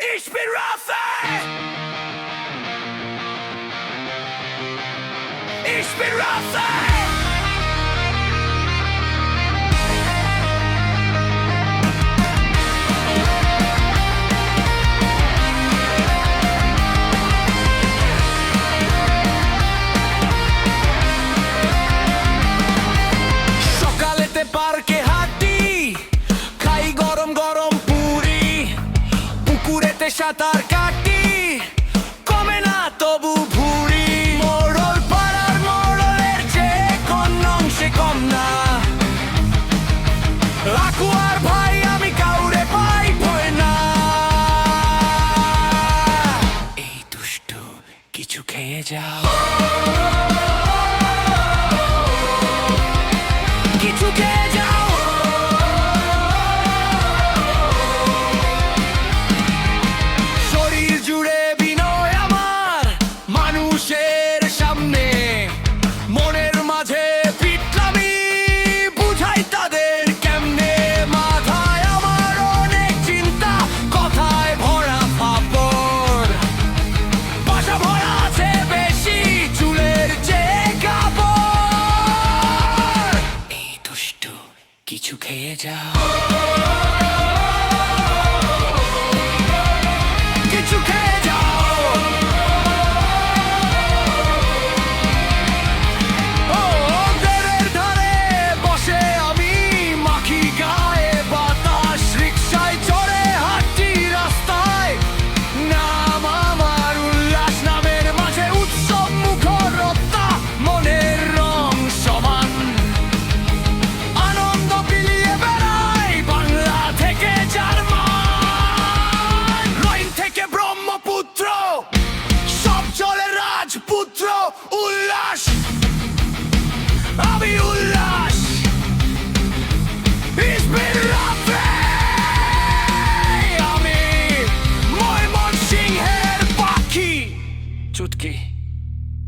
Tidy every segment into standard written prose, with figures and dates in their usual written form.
Ich bin Rafe! Ich bin Rafe! সকালেতে পার্কে হাঁটি, খাই গরম গরম পুরি, পুকুরেতে সাঁতার কাটি, কমে না তবু ভুঁড়ি। মোড়ল পাড়ার মোড়লের চেয়ে কোন অংশে কম না, লাকুয়ার ভাই আমি কাউরে পাই ভয় না। এই দুষ্টু কিছু খেয়ে যাও, কিছু খেয়ে যাও। শরীর জুড়ে বিনয় আমার মানুষের সামনে, মনের মাঝে পিটলামি বুঝাই তাদের কেমনে। মাথায় আমার অনেক চিন্তা, কথায় ভরা ফাপড়, বাসা ভরা আছে বেশি চুলের যে কাপড়। এই দুষ্টু কিছু খেয়ে যাও, কিছু খেয়ে যাও। ও দেরের ধারে বসে আমি মাখি গায়ে বাতাস, রিকশায় চড়ে হাঁটি রাস্তায়, নাম আমার উল্লাস। নামের মাঝে উৎসব মুখরতা, মনের রং সমান, আনন্দ বিলিয়ে বেড়াই বাংলা থেকে জার্মান। লাইন থেকে ব্রহ্মপুত্র সব চলে রাজপুত্র, উল্লাস আমি উল্লাস। Ich bin Rafe, আমি ময়মনসিংহের পাখি। চুটকি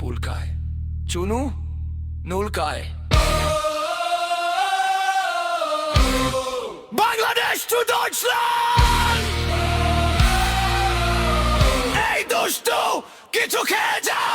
পুলকায়, চুনু নুলকায়, বাংলাদেশ টু ডয়েচল্যান্ড। এই দুষ্টু কিছু খেয়ে যাও।